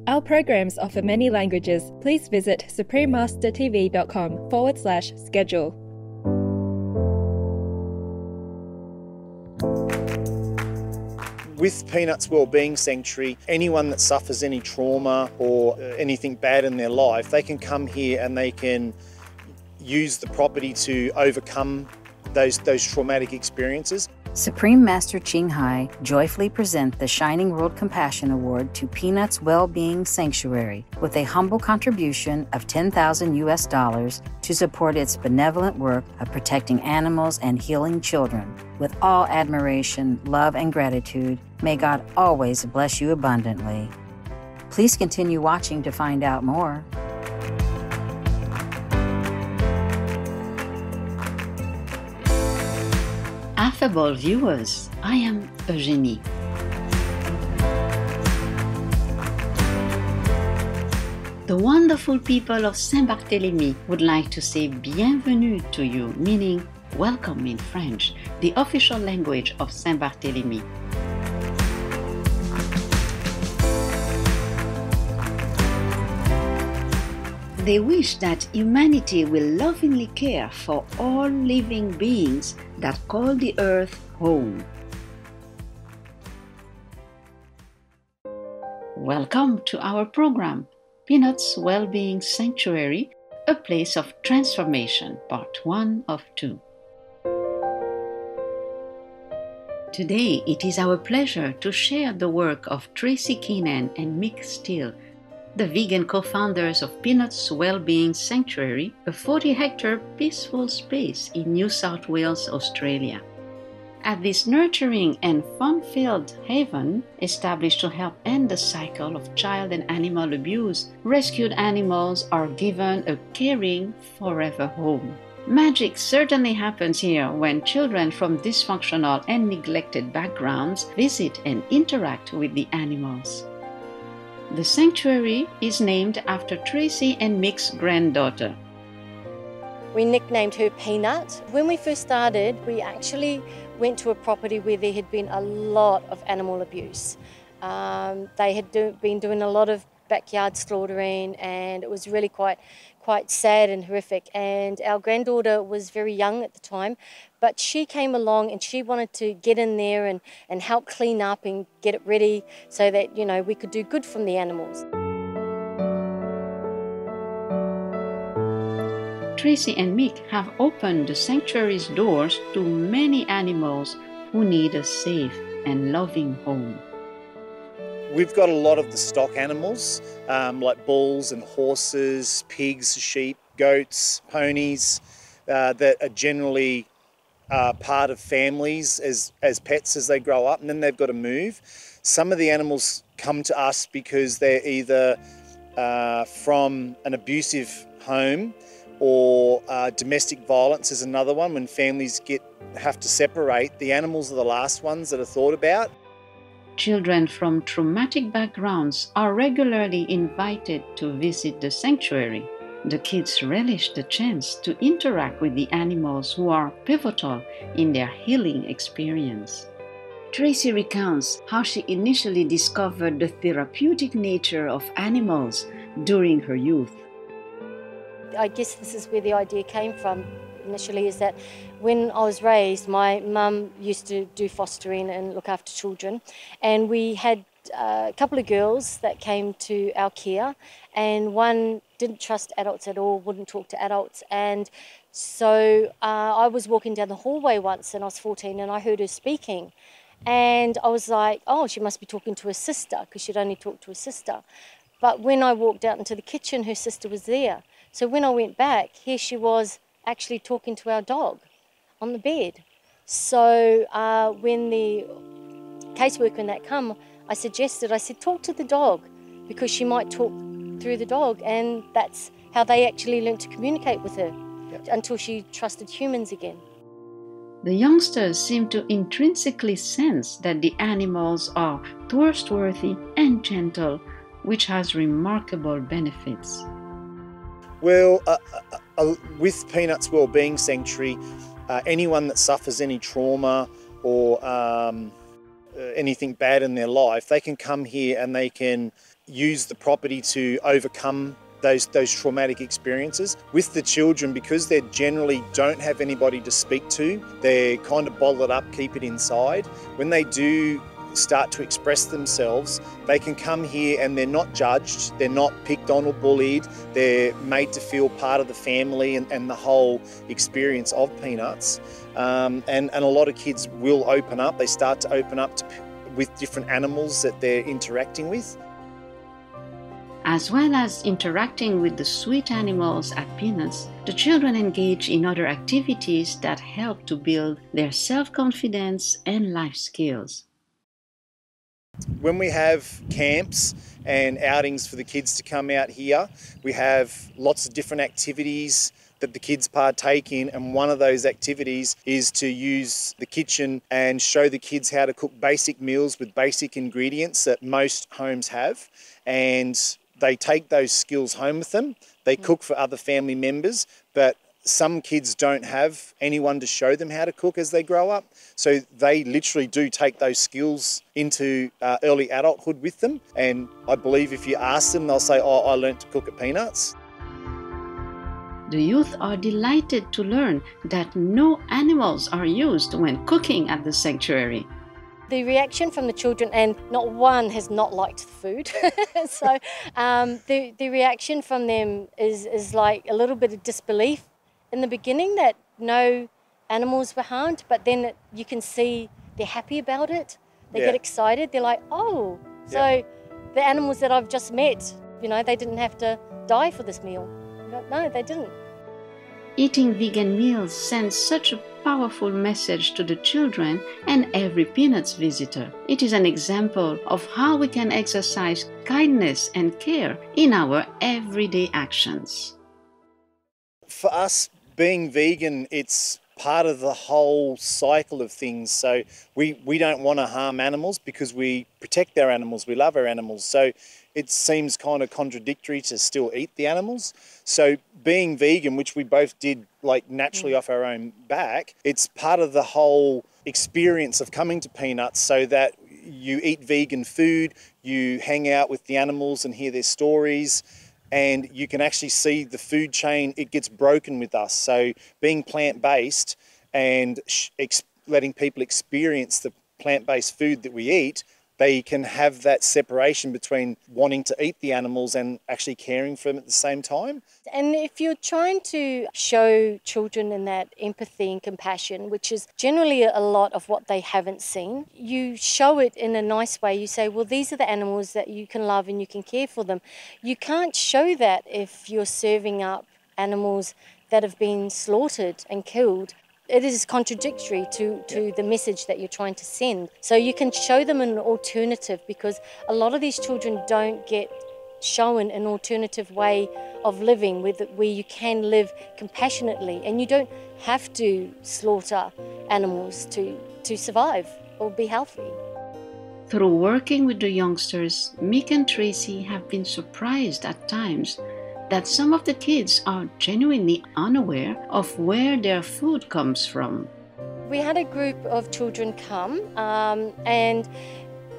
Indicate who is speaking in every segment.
Speaker 1: Our programs offer many languages. Please visit suprememastertv.com/schedule.
Speaker 2: With Peanut's Wellbeing Sanctuary, anyone that suffers any trauma or anything bad in their life, they can come here and they can use the property to overcome those traumatic experiences.
Speaker 3: Supreme Master Ching Hai joyfully present the Shining World Compassion Award to Peanut's Wellbeing Sanctuary with a humble contribution of $10,000 to support its benevolent work of protecting animals and healing children. With all admiration, love, and gratitude, may God always bless you abundantly. Please continue watching to find out more.
Speaker 4: Affable viewers, I am Eugénie. The wonderful people of Saint-Barthélemy would like to say bienvenue to you, meaning welcome in French, the official language of Saint-Barthélemy. They wish that humanity will lovingly care for all living beings that call the earth home. Welcome to our program, Peanut's Wellbeing Sanctuary, a place of transformation, part 1 of 2. Today, it is our pleasure to share the work of Tracy Keenan and Mick Steele, the vegan co-founders of Peanut's Wellbeing Sanctuary, a 40-hectare peaceful space in New South Wales, Australia. At this nurturing and fun-filled haven, established to help end the cycle of child and animal abuse, rescued animals are given a caring, forever home. Magic certainly happens here when children from dysfunctional and neglected backgrounds visit and interact with the animals. The sanctuary is named after Tracy and Mick's granddaughter.
Speaker 5: We nicknamed her Peanut. When we first started, we actually went to a property where there had been a lot of animal abuse. They had been doing a lot of backyard slaughtering, and it was really quite sad and horrific. And our granddaughter was very young at the time, but she came along and she wanted to get in there and help clean up and get it ready so that, you know, we could do good from the animals.
Speaker 4: Tracy and Mick have opened the sanctuary's doors to many animals who need a safe and loving home.
Speaker 2: We've got a lot of the stock animals, like bulls and horses, pigs, sheep, goats, ponies, that are generally part of families as pets as they grow up, and then they've got to move. Some of the animals come to us because they're either from an abusive home, or domestic violence is another one. When families have to separate, the animals are the last ones that are thought about.
Speaker 4: Children from traumatic backgrounds are regularly invited to visit the sanctuary. The kids relish the chance to interact with the animals who are pivotal in their healing experience. Tracy recounts how she initially discovered the therapeutic nature of animals during her youth.
Speaker 5: I guess this is where the idea came from initially, is that when I was raised, my mum used to do fostering and look after children, and we had a couple of girls that came to our care, and one didn't trust adults at all, wouldn't talk to adults. And so I was walking down the hallway once, and I was 14, and I heard her speaking, and I was like, oh, she must be talking to her sister, because she'd only talk to her sister. But when I walked out into the kitchen, her sister was there. So when I went back, here she was actually talking to our dog on the bed. So when the caseworker and that come, I said, talk to the dog, because she might talk through the dog, and that's how they actually learned to communicate with her, until she trusted humans again.
Speaker 4: The youngsters seem to intrinsically sense that the animals are trustworthy and gentle, which has remarkable benefits.
Speaker 2: Well, with Peanut's Wellbeing Sanctuary, anyone that suffers any trauma or anything bad in their life, they can come here and they can use the property to overcome those traumatic experiences. With the children, because they generally don't have anybody to speak to, they're kind of bottled up, keep it inside. When they do start to express themselves, they can come here and they're not judged, they're not picked on or bullied, they're made to feel part of the family and the whole experience of Peanuts. And a lot of kids will open up, they start to open up with different animals that they're interacting with.
Speaker 4: As well as interacting with the sweet animals at Peanuts, the children engage in other activities that help to build their self-confidence and life skills.
Speaker 2: When we have camps and outings for the kids to come out here, we have lots of different activities that the kids partake in, and one of those activities is to use the kitchen and show the kids how to cook basic meals with basic ingredients that most homes have, and they take those skills home with them. They cook for other family members, but some kids don't have anyone to show them how to cook as they grow up. So they literally do take those skills into early adulthood with them. And I believe if you ask them, they'll say, "Oh, I learned to cook at Peanuts."
Speaker 4: The youth are delighted to learn that no animals are used when cooking at the sanctuary.
Speaker 5: The reaction from the children, and not one has not liked the food. So the reaction from them is like a little bit of disbelief in the beginning that no animals were harmed, but then you can see they're happy about it. They get excited. They're like, oh, so the animals that I've just met, you know, they didn't have to die for this meal. No, they didn't.
Speaker 4: Eating vegan meals sends such a powerful message to the children and every Peanuts visitor. It is an example of how we can exercise kindness and care in our everyday actions.
Speaker 2: For us, being vegan, it's part of the whole cycle of things. So we don't want to harm animals because we protect our animals, we love our animals. So it seems kind of contradictory to still eat the animals. So being vegan, which we both did like naturally off our own back, it's part of the whole experience of coming to Peanuts, so that you eat vegan food, you hang out with the animals and hear their stories, and you can actually see the food chain, it gets broken with us. So being plant-based and letting people experience the plant-based food that we eat, they can have that separation between wanting to eat the animals and actually caring for them at the same time.
Speaker 5: And if you're trying to show children in that empathy and compassion, which is generally a lot of what they haven't seen, you show it in a nice way. You say, well, these are the animals that you can love and you can care for them. You can't show that if you're serving up animals that have been slaughtered and killed. It is contradictory to the message that you're trying to send. So you can show them an alternative, because a lot of these children don't get shown an alternative way of living where you can live compassionately, and you don't have to slaughter animals to survive or be healthy.
Speaker 4: Through working with the youngsters, Mick and Tracy have been surprised at times that some of the kids are genuinely unaware of where their food comes from.
Speaker 5: We had a group of children come and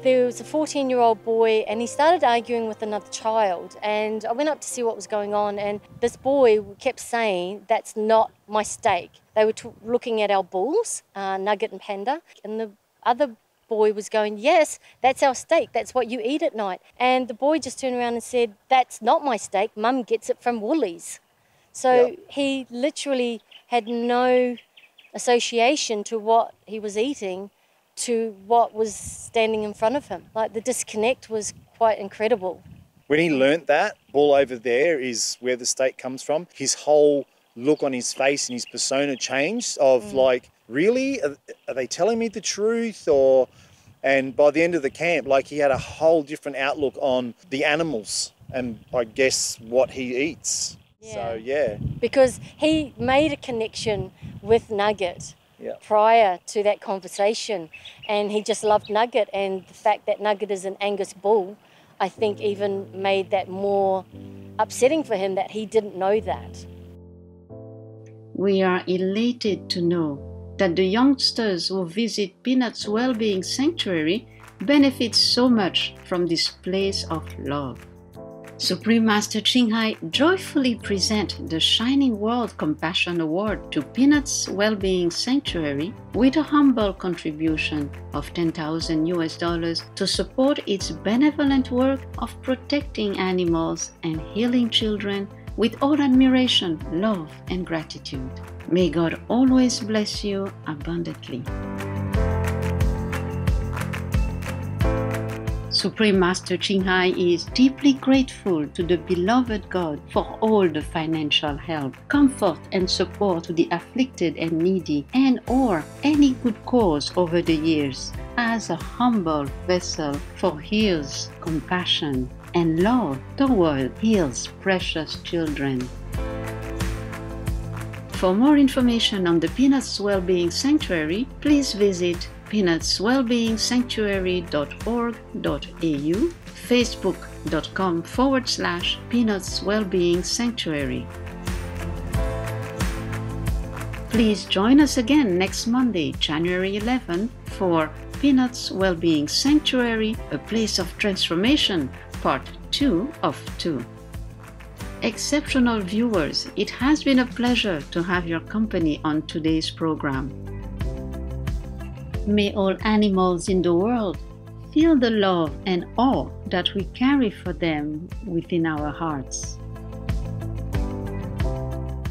Speaker 5: there was a 14-year-old boy, and he started arguing with another child, and I went up to see what was going on, and this boy kept saying, "That's not my steak." They were looking at our bulls, Nugget and Panda, and the other boy was going, "Yes, that's our steak, that's what you eat at night." And the boy just turned around and said, "That's not my steak, Mum gets it from Woolies." So he literally had no association to what he was eating to what was standing in front of him. Like, the disconnect was quite incredible.
Speaker 2: When he learnt that bull over there is where the steak comes from, his whole look on his face and his persona changed of like, really? Are they telling me the truth? And by the end of the camp, like, he had a whole different outlook on the animals and I guess what he eats. So,
Speaker 5: Because he made a connection with Nugget prior to that conversation, and he just loved Nugget, and the fact that Nugget is an Angus bull, I think even made that more upsetting for him, that he didn't know that.
Speaker 4: We are elated to know that the Peanuts Wellbeing Sanctuary is a that the youngsters who visit Peanuts Wellbeing Sanctuary benefit so much from this place of love. Supreme Master Ching Hai joyfully present the Shining World Compassion Award to Peanuts Wellbeing Sanctuary with a humble contribution of $10,000 to support its benevolent work of protecting animals and healing children with all admiration, love, and gratitude. May God always bless you abundantly. Supreme Master Ching Hai is deeply grateful to the beloved God for all the financial help, comfort, and support to the afflicted and needy, and or any good cause over the years, as a humble vessel for His compassion and love toward His precious children. For more information on the Peanuts Wellbeing Sanctuary, please visit peanutswellbeingsanctuary.org.au, facebook.com/Peanuts Wellbeing Sanctuary. Please join us again next Monday, January 11, for Peanuts Wellbeing Sanctuary, A Place of Transformation, Part 2 of 2. Exceptional viewers, it has been a pleasure to have your company on today's program. May all animals in the world feel the love and awe that we carry for them within our hearts.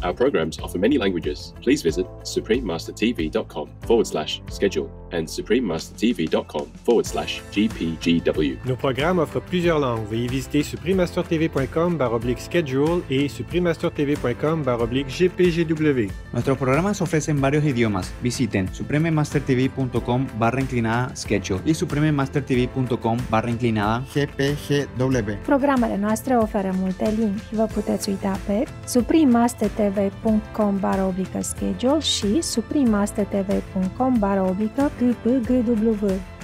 Speaker 6: Our programs offer many languages. Please visit suprememastertv.com/schedule and suprememastertv.com/GPGW.
Speaker 7: Nos programmes offrent plusieurs langues. Veuillez visiter suprememastertv.com/schedule y suprememastertv.com/GPGW.
Speaker 8: Nuestros programas ofrecen varios idiomas. Visiten suprememastertv.com/schedule y suprememastertv.com/GPGW.
Speaker 9: Programele noastre oferă multe limbi. Vă puteți uita pe suprememastertv.com/schedule și suprememastertv.com/GPGW.